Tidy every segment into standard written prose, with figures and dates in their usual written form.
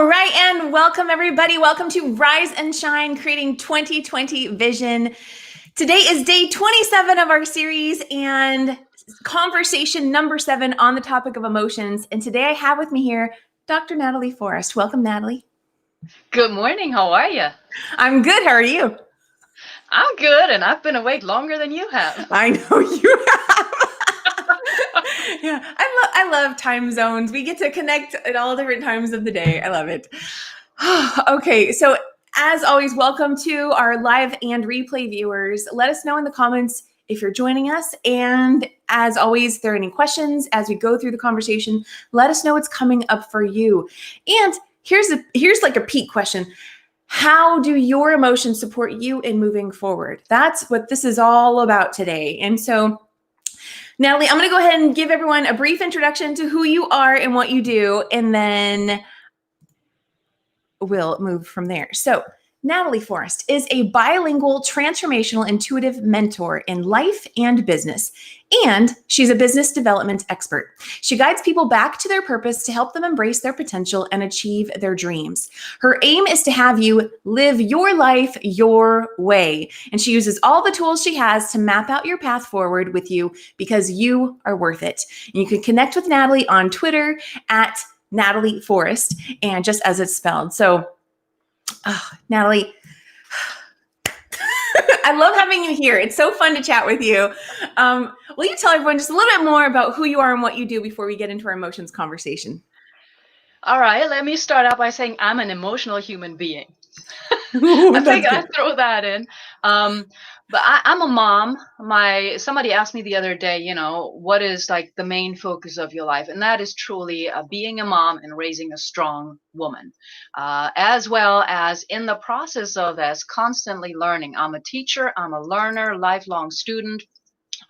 All right, and welcome everybody. Welcome to Rise and Shine, Creating 2020 Vision. Today is day 27 of our series and conversation number 7 on the topic of emotions. And today I have with me here Dr. Natalie Forest. Welcome, Natalie. Good morning. How are you? I'm good. How are you? I'm good, and I've been awake longer than you have. I know you have. Yeah, I love time zones. We get to connect at all different times of the day. I love it. Okay, so as always, welcome to our live and replay viewers. Let us know in the comments if you're joining us. And as always, if there are any questions as we go through the conversation, let us know what's coming up for you. And here's like a peak question. How do your emotions support you in moving forward? That's what this is all about today. And so, Natalie, I'm going to go ahead and give everyone a brief introduction to who you are and what you do, and then we'll move from there. So, Natalie Forest is a bilingual, transformational, intuitive mentor in life and business, and she's a business development expert. She guides people back to their purpose to help them embrace their potential and achieve their dreams. Her aim is to have you live your life your way, and she uses all the tools she has to map out your path forward with you because you are worth it. And you can connect with Natalie on Twitter at Natalie Forest, and just as it's spelled. So, Natalie, I love having you here. It's so fun to chat with you. Will you tell everyone just a little bit more about who you are and what you do before we get into our emotions conversation? All right, let me start out by saying I'm an emotional human being. Ooh, I think that's I good. throw that in. But I'm a mom. Somebody asked me the other day, what is like the main focus of your life? And that is truly being a mom and raising a strong woman, as well as in the process of this, constantly learning. I'm a teacher. I'm a learner, lifelong student.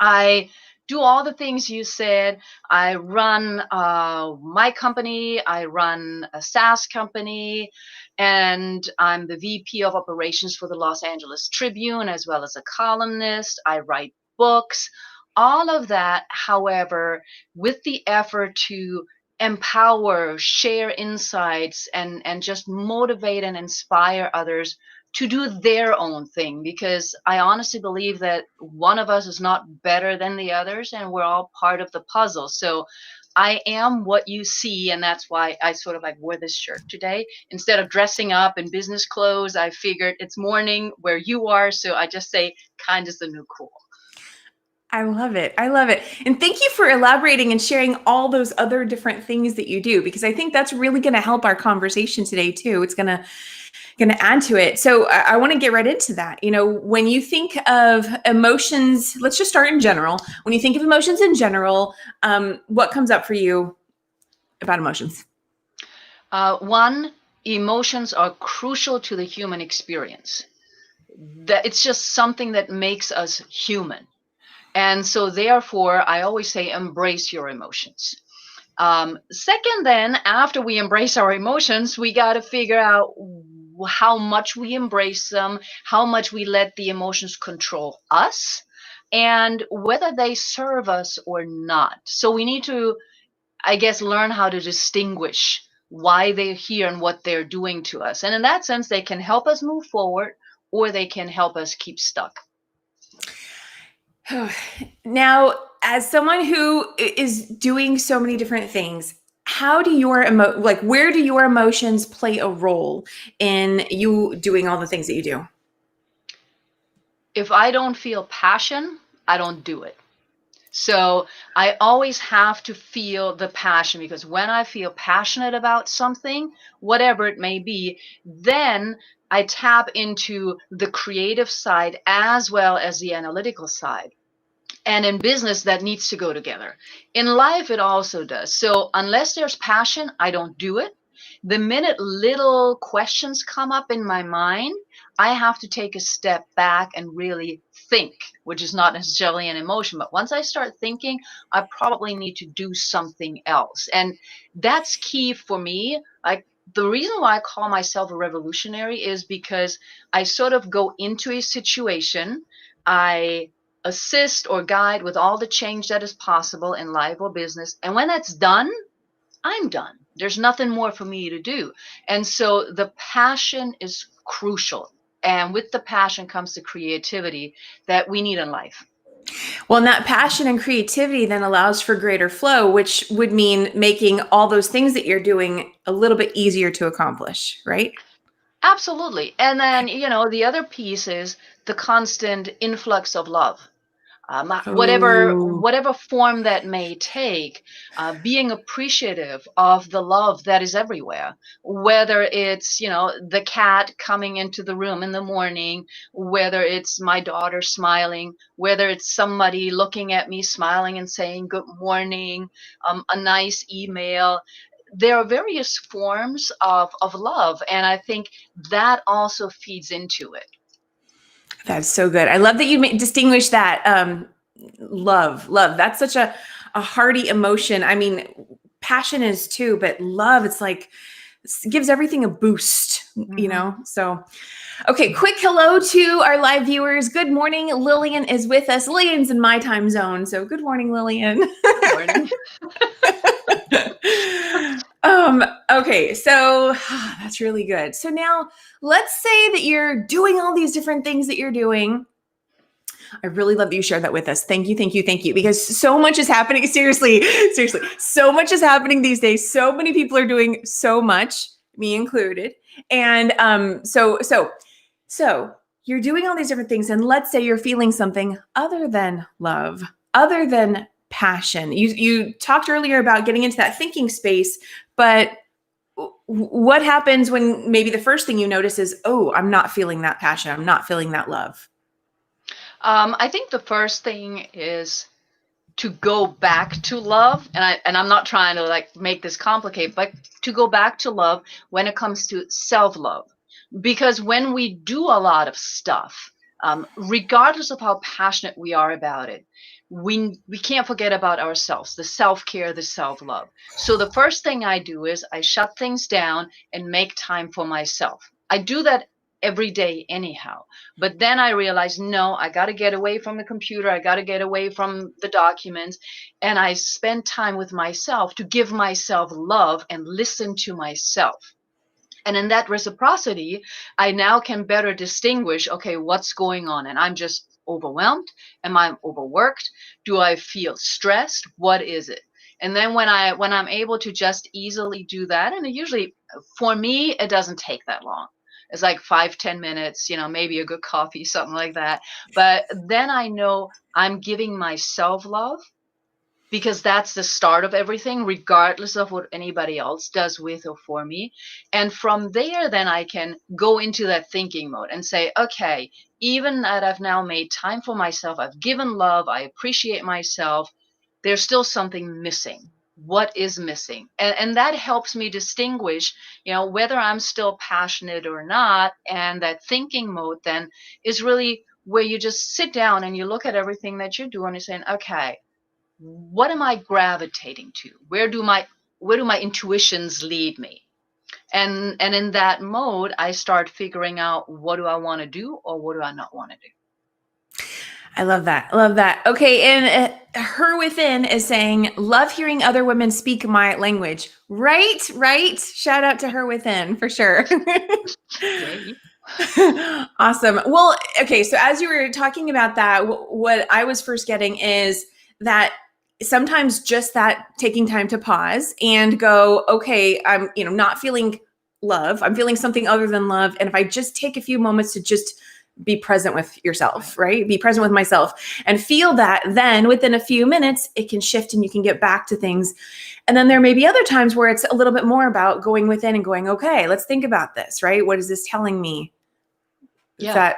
I do all the things you said. I run my company. I run a SaaS company, and I'm the VP of operations for the Los Angeles Tribune, as well as a columnist. I write books. All of that, however, with the effort to empower, share insights, and just motivate and inspire others to do their own thing, because I honestly believe that one of us is not better than the others, and we're all part of the puzzle. So I am what you see, and that's why I sort of like wore this shirt today. Instead of dressing up in business clothes, I figured it's morning where you are, so I just say kind is the new cool. I love it. I love it. And thank you for elaborating and sharing all those other different things that you do, because I think that's really going to help our conversation today too. It's going to add to it. So I want to get right into that. When you think of emotions, let's just start in general. When you think of emotions in general, what comes up for you about emotions? One, emotions are crucial to the human experience. That it's just something that makes us human. And so therefore, I always say embrace your emotions. Second, then, after we embrace our emotions, we got to figure out how much we embrace them, how much we let the emotions control us, and whether they serve us or not. So we need to, I guess, learn how to distinguish why they're here and what they're doing to us. And in that sense, they can help us move forward, or they can help us keep stuck. Now, as someone who is doing so many different things, how do your where do your emotions play a role in you doing all the things that you do? If I don't feel passion, I don't do it. So I always have to feel the passion, because when I feel passionate about something, whatever it may be, then I tap into the creative side as well as the analytical side. And in business, that needs to go together. In life, it also does. So unless there's passion, I don't do it. The minute little questions come up in my mind, I have to take a step back and really think, which is not necessarily an emotion. But once I start thinking, I probably need to do something else. And that's key for me. Like, the reason why I call myself a revolutionary is because I sort of go into a situation, I assist or guide with all the change that is possible in life or business. And when that's done, I'm done. There's nothing more for me to do. And so the passion is crucial. And with the passion comes the creativity that we need in life. Well, and that passion and creativity then allows for greater flow, which would mean making all those things that you're doing a little bit easier to accomplish, right? Absolutely. And then, the other piece is the constant influx of love. Whatever Oh, whatever form that may take, being appreciative of the love that is everywhere, whether it's the cat coming into the room in the morning, whether it's my daughter smiling, whether it's somebody looking at me smiling and saying good morning, a nice email. There are various forms of love, and I think that also feeds into it. that's so good. I love that you distinguish that. Love. That's such a hearty emotion. I mean, passion is too, but love, it's like, gives everything a boost, Hmm. So, okay, quick hello to our live viewers. Good morning. Lillian is with us. Lillian's in my time zone. So, good morning, Lillian. Good morning. Okay, so that's really good. So now let's say that you're doing all these different things that you're doing. I really love that you shared that with us. Thank you, thank you, thank you. Because so much is happening. Seriously, so much is happening these days. So many people are doing so much, me included. And so you're doing all these different things, and let's say you're feeling something other than love, other than passion. You talked earlier about getting into that thinking space, but what happens when maybe the first thing you notice is, oh, I'm not feeling that passion, I'm not feeling that love? I think the first thing is to go back to love, and I'm not trying to like make this complicated, but to go back to love when it comes to self-love. Because when we do a lot of stuff, regardless of how passionate we are about it, we can't forget about ourselves, the self-care, the self-love. So the first thing I do is I shut things down and make time for myself. I do that every day anyhow. But then I realized, no, I got to get away from the computer. I got to get away from the documents. And I spend time with myself to give myself love and listen to myself. And in that reciprocity, I now can better distinguish, okay, what's going on? And I'm just overwhelmed. Am I overworked? Do I feel stressed? What is it? And then when I'm able to just easily do that, and it usually for me it doesn't take that long. It's like 5-10 minutes, maybe a good coffee, something like that. But then I know I'm giving myself love, because that's the start of everything, regardless of what anybody else does with or for me. And from there, then I can go into that thinking mode and say, okay, even that I've now made time for myself, I've given love, I appreciate myself, there's still something missing. What is missing? And that helps me distinguish, whether I'm still passionate or not. And that thinking mode then is really where you just sit down and you look at everything that you're doing and you're saying, okay, what am I gravitating to? Where do my intuitions lead me? And in that mode, I start figuring out, what do I want to do or what do I not want to do? I love that. I love that. Okay. And Her Within is saying, love hearing other women speak my language. Right. Right. Shout out to Her Within for sure. Yay. Awesome. Well, okay. So as you were talking about that, what I was first getting is that sometimes just that taking time to pause and go, okay, I'm, not feeling love. I'm feeling something other than love. And if I just take a few moments to just be present with yourself, right? Be present with myself and feel that, then within a few minutes, it can shift and you can get back to things. And then there may be other times where it's a little bit more about going within and going, okay, let's think about this, right? What is this telling me? Is Yeah. that,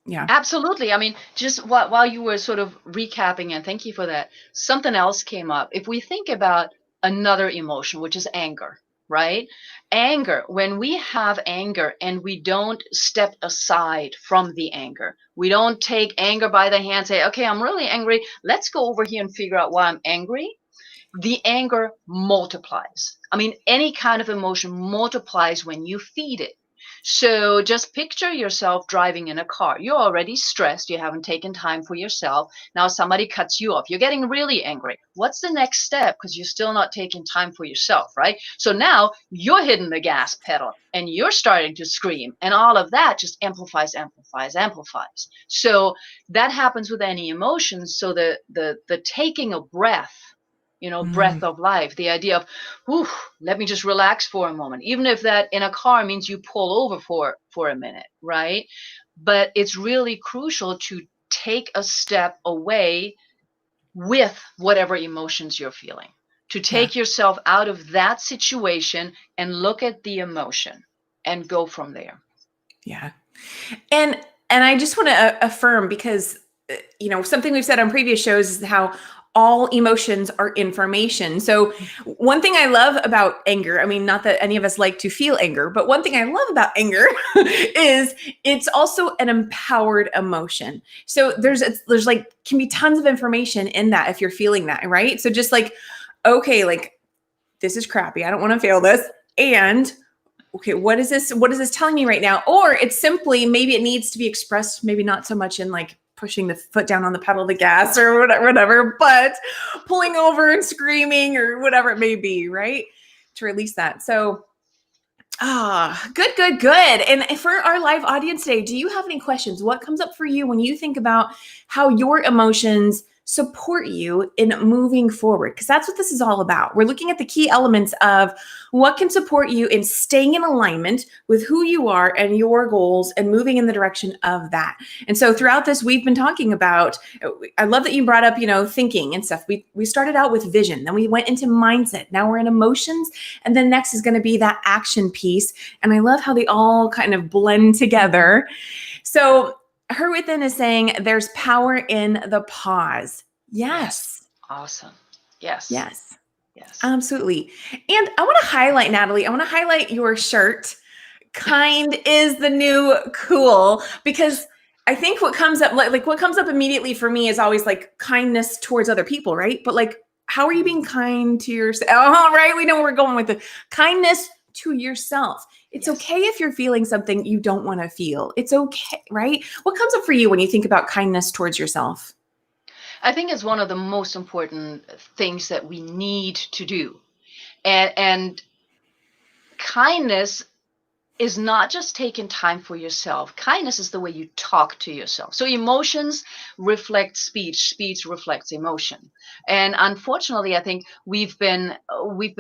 yeah. Absolutely. I mean, just while you were sort of recapping, and thank you for that, something else came up. If we think about another emotion, which is anger, right? Anger, when we have anger and we don't step aside from the anger, we don't take anger by the hand, say, okay, I'm really angry. Let's go over here and figure out why I'm angry. The anger multiplies. I mean, any kind of emotion multiplies when you feed it. So just picture yourself driving in a car. You're already stressed. You haven't taken time for yourself. Now somebody cuts you off. You're getting really angry. What's the next step? Because you're still not taking time for yourself, right? So now you're hitting the gas pedal and you're starting to scream. And all of that just amplifies, amplifies, amplifies. So that happens with any emotions. So the taking a breath, breath Mm, of life, the idea of, whew, let me just relax for a moment, even if that in a car means you pull over for a minute, right? But it's really crucial to take a step away with whatever emotions you're feeling, to yeah, take yourself out of that situation and look at the emotion and go from there. yeah. And I just want to affirm, because something we've said on previous shows is how all emotions are information. So one thing I love about anger, I mean, not that any of us like to feel anger, but one thing I love about anger is it's also an empowered emotion. So there's like can be tons of information in that if you're feeling that, right? So just like, okay, like this is crappy. I don't want to feel this. And okay, what is this telling me right now? Or it's simply, maybe it needs to be expressed, maybe not so much in like pushing the foot down on the pedal of the gas or whatever, but pulling over and screaming or whatever it may be, right? To release that. So good, good, good. And for our live audience today, do you have any questions? What comes up for you when you think about how your emotions support you in moving forward? Because that's what this is all about. We're looking at the key elements of what can support you in staying in alignment with who you are and your goals and moving in the direction of that. And so throughout this, we've been talking about, I love that you brought up, thinking and stuff. We started out with vision, then we went into mindset. Now we're in emotions. And then next is going to be that action piece. And I love how they all kind of blend together. So her within is saying there's power in the pause. Yes. Yes. Awesome. Yes. Yes. Yes. Absolutely. And I want to highlight, Natalie, I want to highlight your shirt. Kind is the new cool, because I think what comes up, like what comes up immediately for me is always like kindness towards other people, right? But like, how are you being kind to yourself? Oh, right. We know where we're going with the kindness to yourself. It's Yes. okay if you're feeling something you don't want to feel. It's okay, right? What comes up for you when you think about kindness towards yourself? I think it's one of the most important things that we need to do. And kindness is not just taking time for yourself. Kindness is the way you talk to yourself. So emotions reflect speech, speech reflects emotion. And unfortunately, I think we've been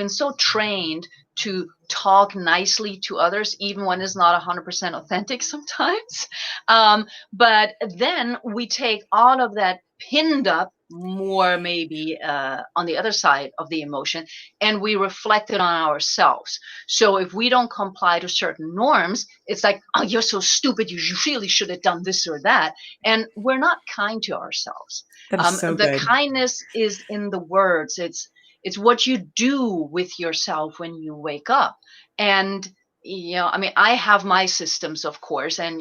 so trained to talk nicely to others, even when it's not 100% authentic sometimes. But then we take all of that pinned up more maybe on the other side of the emotion, and we reflect it on ourselves. So if we don't comply to certain norms, it's like, oh, you're so stupid. You really should have done this or that. And we're not kind to ourselves. That is so The good. kindness is in the words. It's what you do with yourself when you wake up. And I mean, I have my systems, of course, and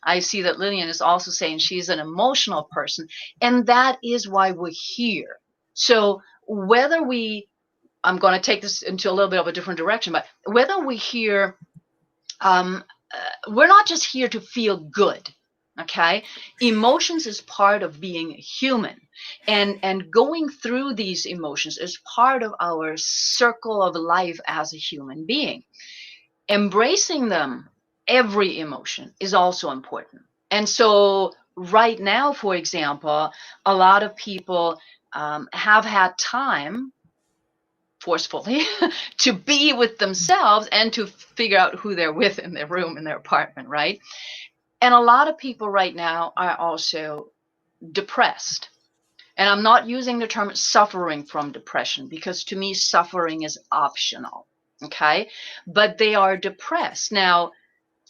I see that Lillian is also saying she's an emotional person, and that is why we're here. So whether I'm going to take this into a little bit of a different direction, but whether we're here, we're not just here to feel good. Okay, emotions is part of being human, and going through these emotions is part of our circle of life as a human being. Embracing them, every emotion, is also important. And so right now, for example, a lot of people have had time forcefully to be with themselves and to figure out who they're with in their room, in their apartment, right? And a lot of people right now are also depressed. And I'm not using the term suffering from depression, because to me suffering is optional. Okay, but they are depressed. Now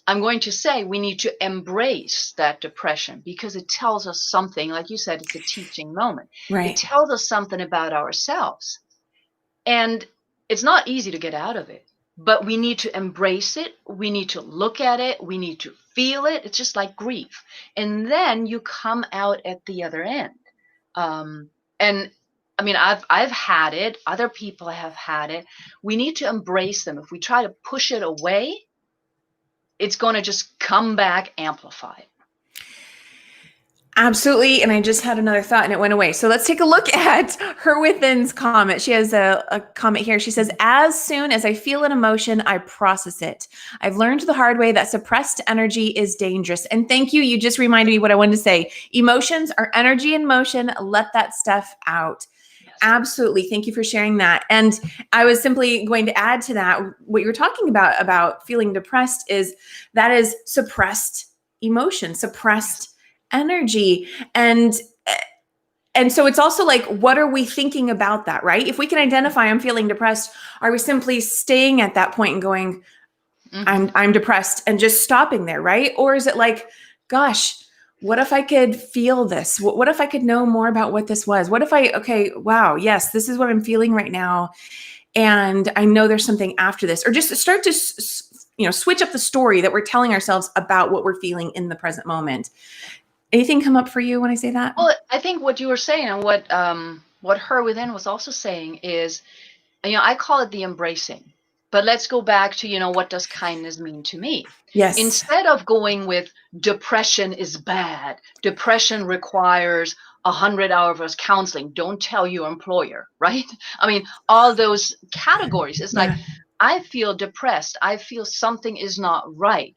I'm going to say we need to embrace that depression, because it tells us something. Like you said, it's a teaching moment. It Right. tells us something about ourselves. And it's not easy to get out of it, but we need to embrace it. We need to look at it. We need to feel it. It's just like grief. And then you come out at the other end. And I mean, I've had it. Other people have had it. We need to embrace them. If we try to push it away, it's going to just come back amplified. Absolutely. And I just had another thought and it went away. So let's take a look at her within's comment. She has a comment here. She says, as soon as I feel an emotion, I process it. I've learned the hard way that suppressed energy is dangerous. And thank you. You just reminded me what I wanted to say. Emotions are energy in motion. Let that stuff out. Yes. Absolutely. Thank you for sharing that. And I was simply going to add to that, what you're talking about feeling depressed that is suppressed emotion, suppressed energy. And so it's also like, what are we thinking about that, right? If we can identify I'm feeling depressed, are we simply staying at that point and going, I'm depressed, and just stopping there, right? Or is it like, gosh, what if I could feel this? What if I could know more about what this was? What if okay, wow, yes, this is what I'm feeling right now. And I know there's something after this. Or just start to switch up the story that we're telling ourselves about what we're feeling in the present moment. Anything come up for you when I say that? Well, I think what you were saying and what her within was also saying is, I call it the embracing. But let's go back to, what does kindness mean to me? Yes. Instead of going with depression is bad, depression requires 100 hours of counseling, don't tell your employer, right? I mean, all those categories. It's like, I feel depressed. I feel something is not right.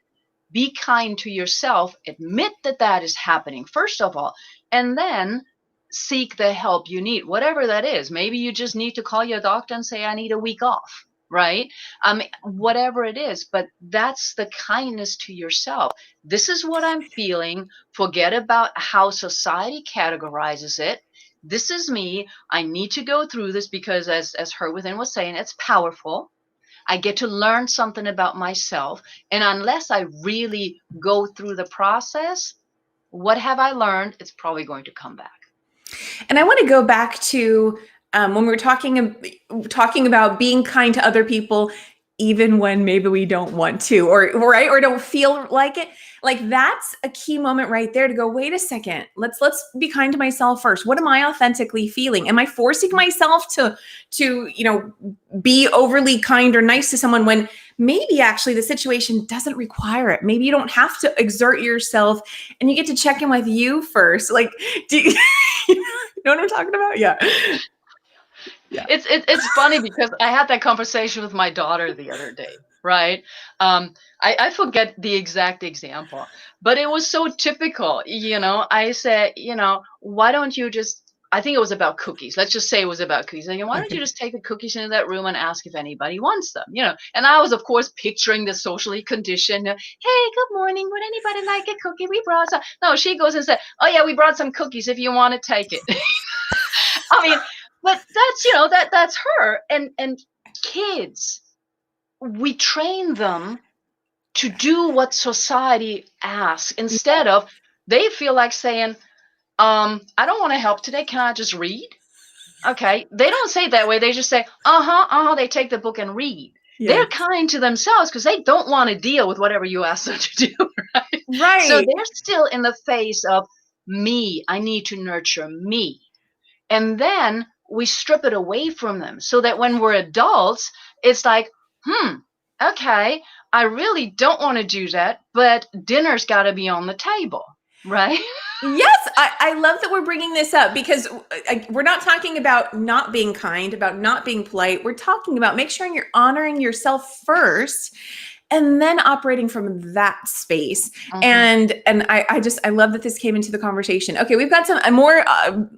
Be kind to yourself, admit that is happening, first of all, and then seek the help you need, whatever that is. Maybe you just need to call your doctor and say, I need a week off, right? Whatever it is, but that's the kindness to yourself. This is what I'm feeling. Forget about how society categorizes it. This is me. I need to go through this because as her within was saying, it's powerful. I get to learn something about myself. And unless I really go through the process, what have I learned? It's probably going to come back. And I want to go back to when we were talking about being kind to other people, even when maybe we don't want to, or don't feel like it. Like, that's a key moment right there to go, wait a second, let's be kind to myself first. What am I authentically feeling? Am I forcing myself to be overly kind or nice to someone when maybe actually the situation doesn't require it? Maybe you don't have to exert yourself, and you get to check in with you first. Like, do you know what I'm talking about? Yeah. Yeah. It's funny because I had that conversation with my daughter the other day, right? I forget the exact example, but it was so typical. I said, why don't you just, I think it was about cookies. Let's just say it was about cookies. And why don't you just take the cookies into that room and ask if anybody wants them? And I was, of course, picturing the socially conditioned, hey, good morning. Would anybody like a cookie? We brought some. No, she goes and said, oh yeah, we brought some cookies if you want to take it. I mean, but that's, that's her. And kids, we train them to do what society asks instead of, they feel like saying, I don't want to help today. Can I just read? Okay. They don't say it that way. They just say, they take the book and read. Yes. They're kind to themselves because they don't want to deal with whatever you ask them to do. Right. So they're still in the phase of me. I need to nurture me. And then we strip it away from them so that when we're adults, it's like, okay, I really don't want to do that, but dinner's got to be on the table, right? Yes, I love that we're bringing this up because we're not talking about not being kind, about not being polite. We're talking about make sure you're honoring yourself first and then operating from that space. And I love that this came into the conversation. Okay, we've got some more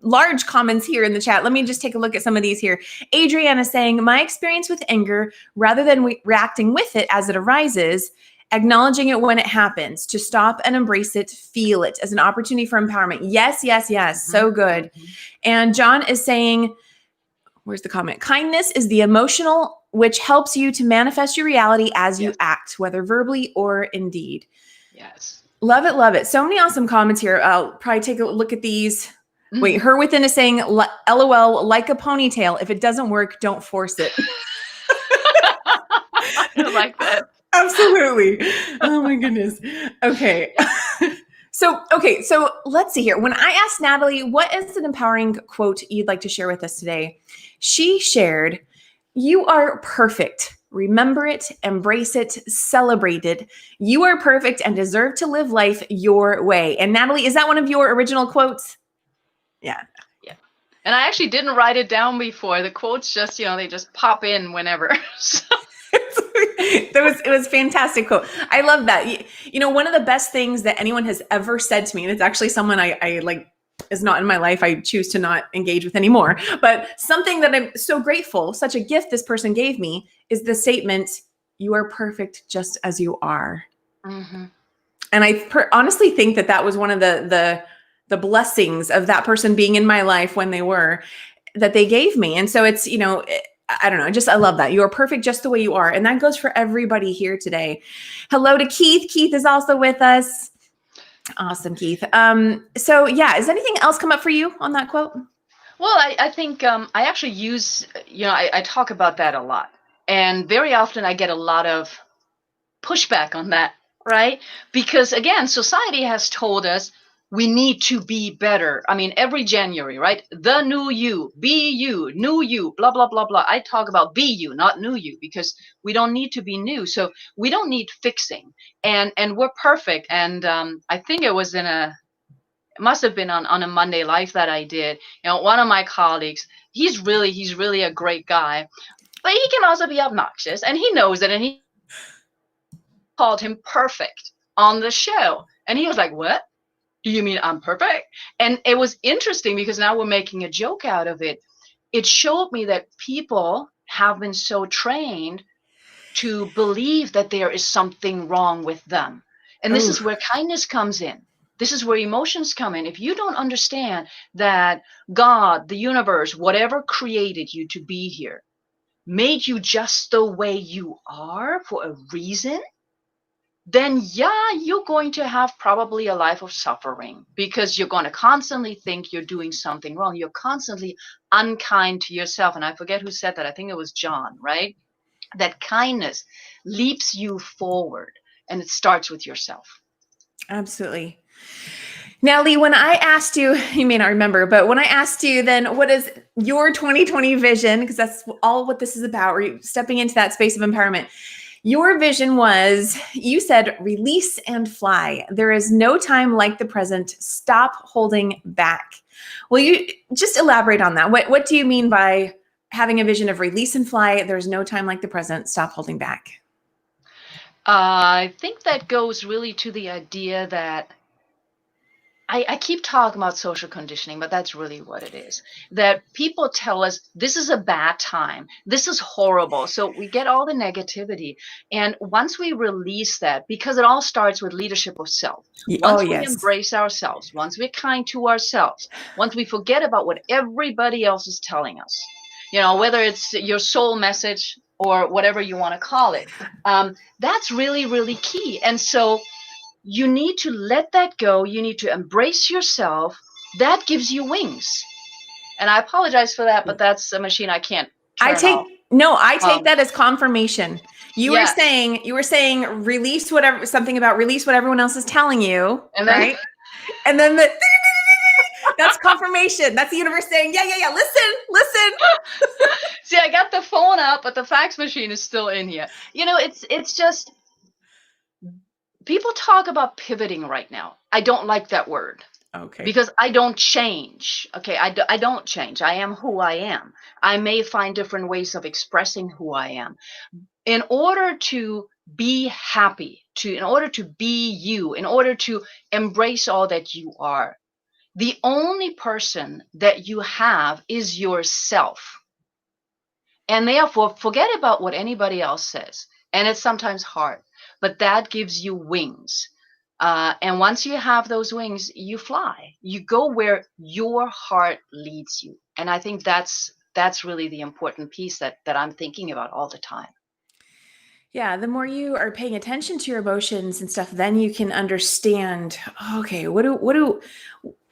large comments here in the chat. Let me just take a look at some of these here. Adriana saying, my experience with anger, rather than reacting with it as it arises, acknowledging it when it happens, to stop and embrace it, feel it as an opportunity for empowerment. Yes, yes, yes. So good. And John is saying, where's the comment? Kindness is the emotional which helps you to manifest your reality as you act, whether verbally or in deed. Yes. Love it, love it. So many awesome comments here. I'll probably take a look at these. Wait, her within is saying, LOL, like a ponytail. If it doesn't work, don't force it. I like that. Absolutely. Oh my goodness. Okay. So let's see here. When I asked Natalie, what is an empowering quote you'd like to share with us today? She shared, you are perfect Remember it, embrace it, celebrate it. You are perfect and deserve to live life your way. And Natalie, is that one of your original quotes? Yeah. Yeah. And I actually didn't write it down before. The quotes just, they just pop in whenever. So. It was a fantastic quote. I love that. One of the best things that anyone has ever said to me, and it's actually someone I like is not in my life. I choose to not engage with anymore. But something that I'm so grateful, such a gift this person gave me, is the statement, "You are perfect just as you are." Mm-hmm. And I honestly think that was one of the blessings of that person being in my life when they were, that they gave me. And so it's, I don't know, I love that. You are perfect just the way you are. And that goes for everybody here today. Hello to Keith. Keith is also with us. Awesome, Keith. So yeah, is anything else come up for you on that quote? Well, I think I actually use, I talk about that a lot. And very often I get a lot of pushback on that, right? Because again, society has told us we need to be better. I mean, every January, right? The new you, be you, new you, blah, blah, blah, blah. I talk about be you, not new you, because we don't need to be new. So we don't need fixing. And we're perfect. And I think it must have been on a Monday Live that I did. One of my colleagues, he's really a great guy, but he can also be obnoxious, and he knows it, and he called him perfect on the show. And he was like, "What? Do you mean I'm perfect?" And it was interesting because now we're making a joke out of it. It showed me that people have been so trained to believe that there is something wrong with them. And this Ooh. is where kindness comes in. This is where emotions come in. If you don't understand that God, the universe, whatever created you to be here, made you just the way you are for a reason, then yeah, you're going to have probably a life of suffering because you're going to constantly think you're doing something wrong. You're constantly unkind to yourself. And I forget who said that. I think it was John, right? That kindness leaps you forward, and it starts with yourself. Absolutely. Now, Lee, when I asked you, you may not remember, but when I asked you, then what is your 2020 vision? Because that's all what this is about. We're stepping into that space of empowerment. Your vision was, you said, release and fly. There is no time like the present. Stop holding back. Will you just elaborate on that? What do you mean by having a vision of release and fly? There's no time like the present. Stop holding back. I think that goes really to the idea that I keep talking about social conditioning, but that's really what it is. That people tell us this is a bad time, this is horrible. So we get all the negativity. And once we release that, because it all starts with leadership of self, Oh, once we yes. embrace ourselves, once we're kind to ourselves, once we forget about what everybody else is telling us, whether it's your soul message or whatever you want to call it, that's really, really key. And so you need to let that go. You need to embrace yourself. That gives you wings. And I apologize for that, but that's a machine I can't turn off. I take that as confirmation. You Yes. were saying release something about release what everyone else is telling you, And then, right? And then that's confirmation. That's the universe saying, yeah, listen. see, I got the phone up, but the fax machine is still in here. It's just, people talk about pivoting right now. I don't like that word. Okay. Because I don't change. Okay, I don't change. I am who I am. I may find different ways of expressing who I am. In order to be happy, in order to be you, in order to embrace all that you are, the only person that you have is yourself. And therefore, forget about what anybody else says. And it's sometimes hard, but that gives you wings. And once you have those wings, you fly. You go where your heart leads you. And I think that's really the important piece that I'm thinking about all the time. Yeah, the more you are paying attention to your emotions and stuff, then you can understand, okay, what do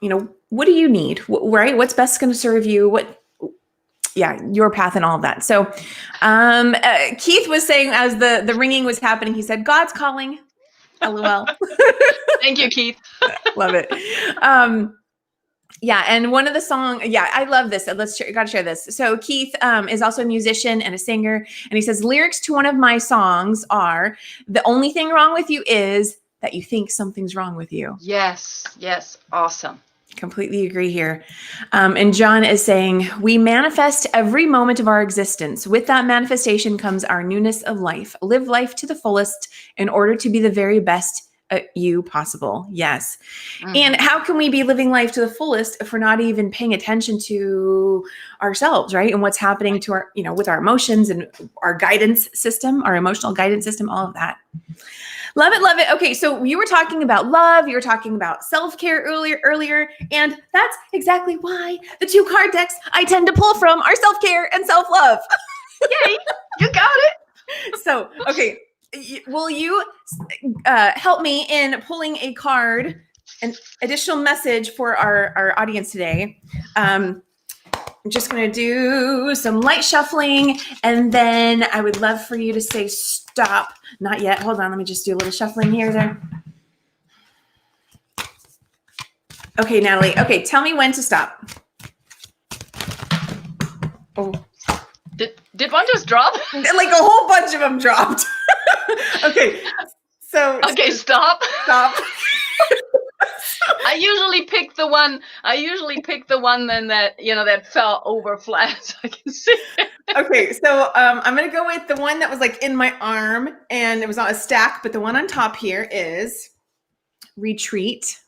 you need? Right? What's best going to serve you? Your path and all of that. So, Keith was saying as the ringing was happening, he said, God's calling. LOL. Thank you, Keith. Love it. Yeah, and one of the I love this. Got to share this. So Keith is also a musician and a singer, and he says lyrics to one of my songs are, "The only thing wrong with you is that you think something's wrong with you." Yes, yes, awesome. Completely agree here. And John is saying, "We manifest every moment of our existence. With that manifestation comes our newness of life. Live life to the fullest in order to be the very best you possible." Yes. And how can we be living life to the fullest if we're not even paying attention to ourselves, right? And what's happening to our, with our emotions and our guidance system, our emotional guidance system, all of that. Love it, love it. Okay, so you were talking about love, you were talking about self-care earlier, and that's exactly why the 2 card decks I tend to pull from are self-care and self-love. Yay, you got it. So, okay, will you help me in pulling a card, an additional message for our audience today? I'm just going to do some light shuffling, and then I would love for you to say stop. Not yet. Hold on. Let me just do a little shuffling here there. Okay, Natalie. Okay, tell me when to stop. Oh. Did one just drop? Like a whole bunch of them dropped. Okay. So. Okay, stop. Stop. I usually pick the one then that fell over flat so I can see it. Okay, so I'm gonna go with the one that was like in my arm and it was on a stack, but the one on top here is retreat.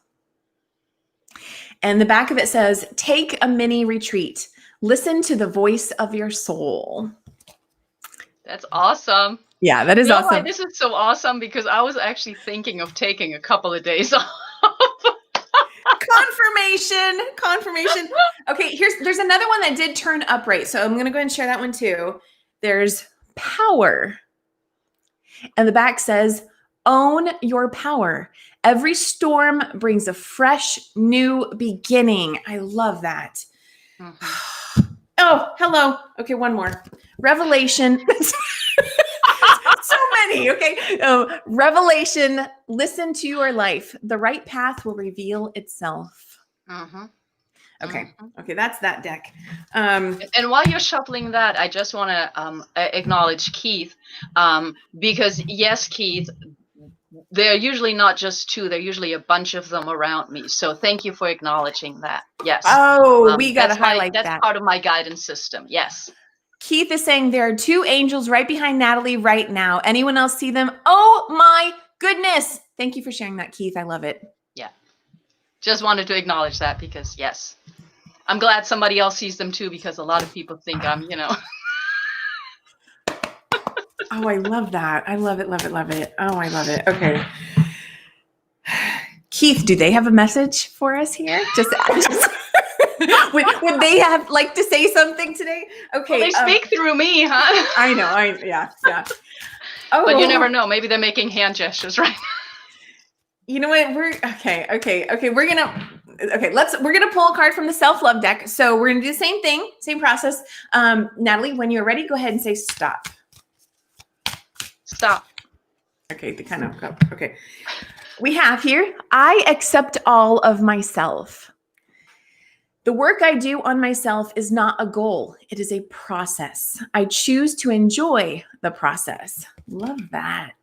And the back of it says, "Take a mini retreat. Listen to the voice of your soul." That's awesome. Yeah, that is awesome. Why this is so awesome? Because I was actually thinking of taking a couple of days off. Confirmation. Okay, there's another one that did turn upright. So I'm going to go ahead and share that one too. There's power. And the back says, "Own your power. Every storm brings a fresh new beginning." I love that. Mm-hmm. Oh, hello. Okay, one more. Revelation. So many. Okay. Revelation. Listen to your life. The right path will reveal itself. Mm-hmm. Okay. Okay. That's that deck. And while you're shuffling that, I just want to acknowledge Keith, because yes, Keith, they're usually not just 2. They're usually a bunch of them around me. So thank you for acknowledging that. Yes. Oh, we got to highlight that. That's part of my guidance system. Yes. Keith is saying there are 2 angels right behind Natalie right now. Anyone else see them? Oh my goodness. Thank you for sharing that, Keith. I love it. Yeah. Just wanted to acknowledge that because yes, I'm glad somebody else sees them too, because a lot of people think I'm. Oh, I love that. I love it, love it, love it. Oh, I love it. Okay. Keith, do they have a message for us here? Just would they have like to say something today? Okay. Well, they speak through me, huh? I know. Yeah. Oh, but you never know. Maybe they're making hand gestures, right? You know what? We're okay. We're gonna pull a card from the self-love deck. So we're gonna do the same thing, same process. Natalie, when you're ready, go ahead and say stop. Stop. Okay, okay. We have here, "I accept all of myself. The work I do on myself is not a goal. It is a process. I choose to enjoy the process." Love that.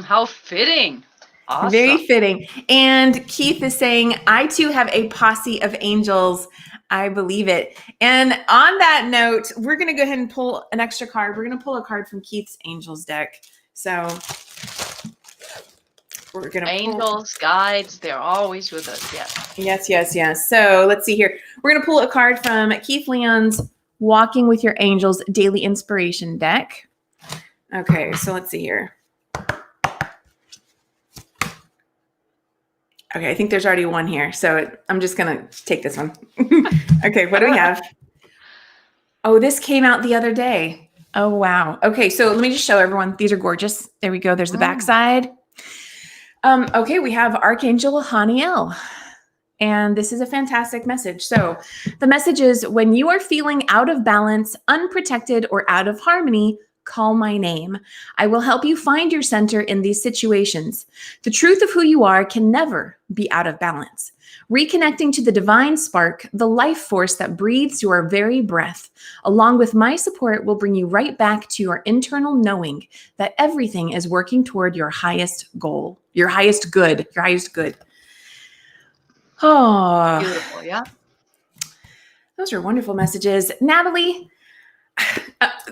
How fitting. Awesome. Very fitting. And Keith is saying, "I too have a posse of angels. I believe it." And on that note, we're going to go ahead and pull an extra card. We're going to pull a card from Keith's Angels deck. So we're going to angels, guides, they're always with us. Yes. So let's see here. We're going to pull a card from Keith Leon's Walking with Your Angels Daily Inspiration deck. Okay, so let's see here. Okay, I think there's already one here. So I'm just going to take this one. Okay, what do we have? Oh, this came out the other day. Oh, wow. Okay, so let me just show everyone. These are gorgeous. There we go. There's the backside. Okay, we have Archangel Haniel. And this is a fantastic message. So the message is, when you are feeling out of balance, unprotected, or out of harmony, call my name. I will help you find your center in these situations. The truth of who you are can never be out of balance. Reconnecting to the divine spark, the life force that breathes your very breath, along with my support, will bring you right back to your internal knowing that everything is working toward your highest goal, your highest good, your highest good. Oh, Beautiful. Yeah. those are wonderful messages. Natalie,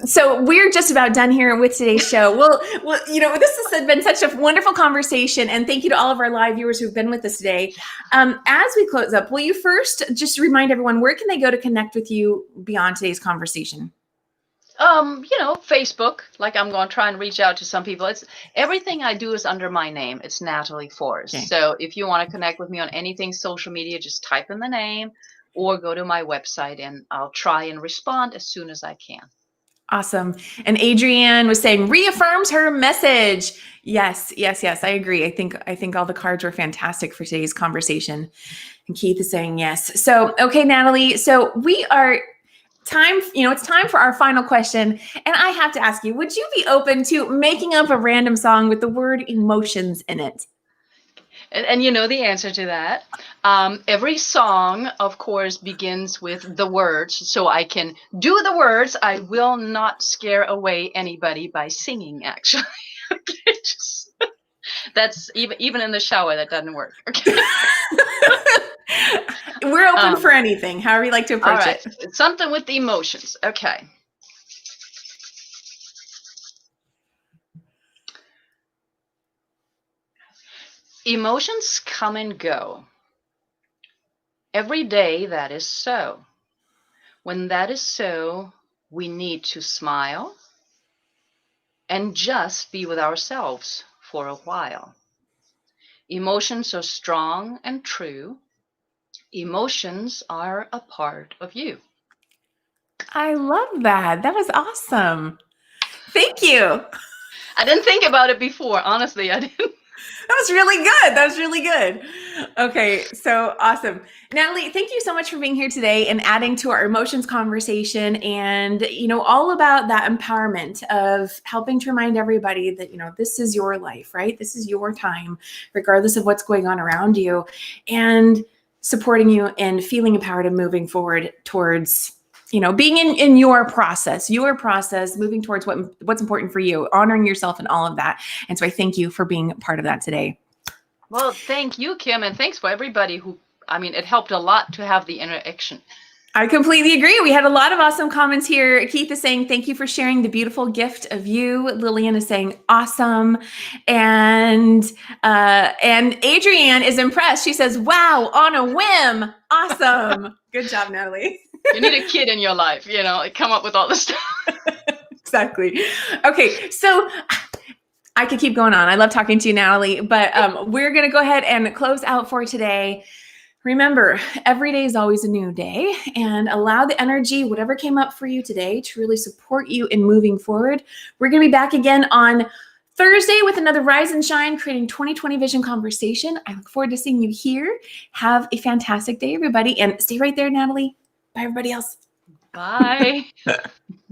so we're just about done here with today's show. Well, this has been such a wonderful conversation, and thank you to all of our live viewers who've been with us today. As we close up, will you first just remind everyone, where can they go to connect with you beyond today's conversation? Facebook, like I'm going to try and reach out to some people. It's everything I do is under my name. It's Natalie Forest. Okay. So if you want to connect with me on anything social media, just type in the name or go to my website and I'll try and respond as soon as I can. Awesome. And Adrienne was saying reaffirms her message. Yes. I agree. I think all the cards were fantastic for today's conversation. And Keith is saying yes. So, okay, Natalie. So we are it's time for our final question. And I have to ask you, would you be open to making up a random song with the word emotions in it? And you know the answer to that. Every song, of course, begins with the words. So I can do the words. I will not scare away anybody by singing, actually. Okay, that's even in the shower, that doesn't work. Okay. We're open for anything, however you like to approach it. It's something with the emotions. Okay. Emotions come and go. Every day that is so. When that is so, we need to smile and just be with ourselves for a while. Emotions are strong and true. Emotions are a part of you. I love that. That was awesome. Thank you. I didn't think about it before. Honestly, I didn't. That was really good. Okay, so awesome. Natalie, thank you so much for being here today and adding to our emotions conversation and, all about that empowerment of helping to remind everybody that, this is your life, right? This is your time, regardless of what's going on around you, and supporting you and feeling empowered and moving forward towards being in your process, moving towards what's important for you, honoring yourself and all of that. And so I thank you for being part of that today. Well, thank you, Kim. And thanks for everybody it helped a lot to have the interaction. I completely agree. We had a lot of awesome comments here. Keith is saying, thank you for sharing the beautiful gift of you. Lillian is saying, awesome. And Adrienne is impressed. She says, wow, on a whim. Awesome. Good job, Natalie. You need a kid in your life, come up with all this stuff. Exactly. Okay, so I could keep going on. I love talking to you, Natalie, but we're going to go ahead and close out for today. Remember, every day is always a new day, and allow the energy, whatever came up for you today, to really support you in moving forward. We're going to be back again on Thursday with another Rise and Shine, creating 2020 vision conversation. I look forward to seeing you here. Have a fantastic day, everybody, and stay right there, Natalie. Bye, everybody else. Bye.